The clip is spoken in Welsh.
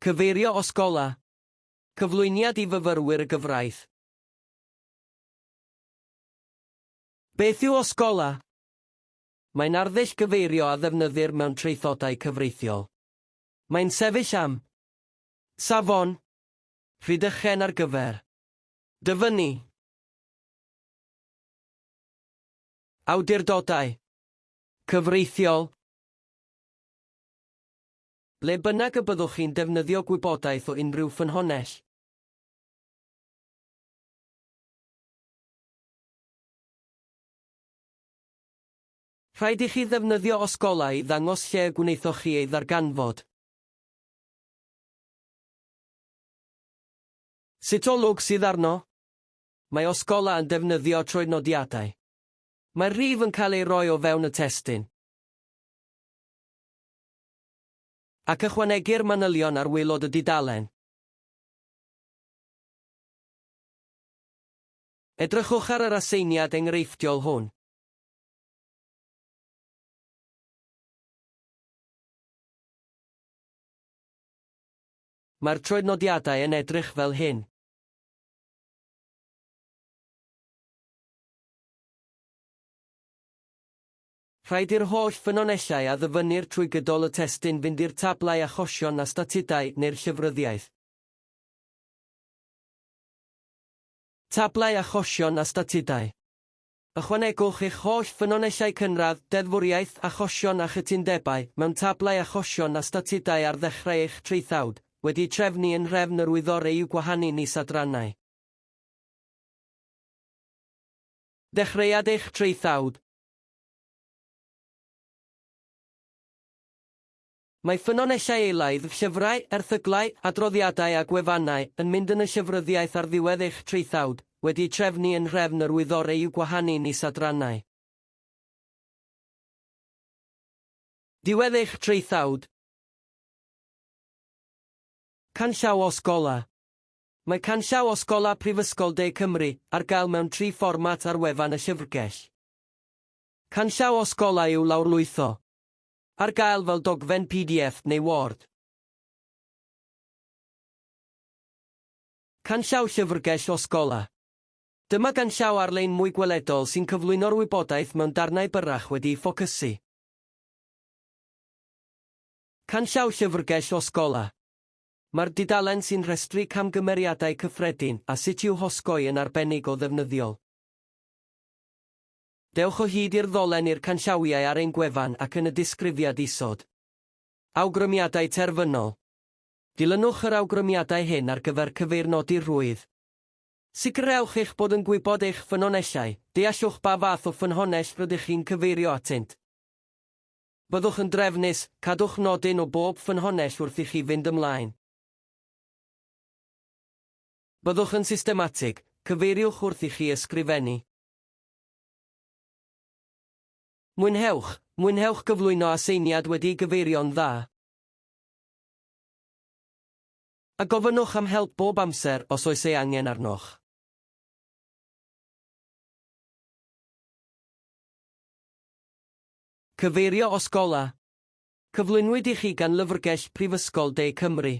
Cyfeirio OSCOLA. Cyflwyniad i fyfyrwyr y gyfraith. Beth yw osgola? Mae'n arddull gyfeirio a ddefnyddir mewn traethodau cyfreithiol. Mae'n sefyll am safon, rhydychen ar gyfer, dyfynnu, awdurdodau, cyfreithiol. Le bynnag y byddwch chi'n defnyddio gwybodaeth o unrhyw ffynhonnell. Rhaid i chi ddefnyddio osgola i ddangos lle gwneithoch chi ei ddarganfod. Sut olwg sydd arno? Mae osgola yn defnyddio troednodiadau. Mae'r rhif yn cael ei roi o fewn y testun. Ac ychwanegir manylion ar waelod y dudalen. Edrychwch ar yr aseiniad enghreifftiol hwn. Mae'r troednodiadau yn edrych fel hyn. Rhaid i'r holl ffynonellau a ddyfynir trwy gydol y testun fynd i'r tablau achosion a statudau neu'r llyfryddiaeth. Tablau achosion a statudau. Ychwanegwch eich holl ffynonellau cynradd, deddfwriaeth, achosion a chytundebau mewn tablau achosion a statudau ar ddechrau eich traethawd, wedi trefnu yn nhrefn yr wyddorau i'w gwahanu is-adrannau. Dechreuad eich traethawd. Mae ffynonellau eilaidd, llyfrau, erthyglau, adroddiadau a gwefannau yn mynd yn y llyfryddiaeth ar ddiwedd eich traethawd, wedi trefnu yn nhrefn yr wyddorau i'w gwahanu is-adrannau. Diwedd eich traethawd. Canllaw OSCOLA. Mae Canllaw OSCOLA Prifysgol De Cymru ar gael mewn 3 fformat ar wefan y lyfrgell. Canllaw OSCOLA yw lawrlwytho. Ar gael fel dogfen PDF neu Word. Canllaw llyfrgell OSCOLA. Dyma ganllaw ar-lein mwy gweledol sy'n cyflwyno'r wybodaeth mewn darnau byrrach wedi'i ffocysu. Canllaw llyfrgell OSCOLA. Mae'r dudalen sy'n rhestru camgymeriadau cyffredin a sut i'w hosgoi yn arbennig o ddefnyddiol. Dewch o hyd i'r ddolen i'r canllawiau ar ein gwefan ac yn y disgrifiad isod. Awgrymiadau terfynol. Dilynwch yr awgrymiadau hyn ar gyfer cyfeirnodi rwydd. Sicrhewch eich bod yn gwybod eich ffynonellau, deallwch ba fath o ffynhonnell rydych chi'n cyfeirio atynt. Byddwch yn drefnus, cadwch nodyn o bob ffynhonnell wrth i chi fynd ymlaen. Byddwch yn systematig, cyfeiriwch wrth i chi ysgrifennu. Mwynhewch gyflwyno aseiniad wedi'i gyfeirio'n dda. A gofynnwch am help bob amser os oes ei angen arnoch. Cyfeirio OSCOLA. Cyflwynwyd i chi gan lyfrgell Prifysgol De Cymru.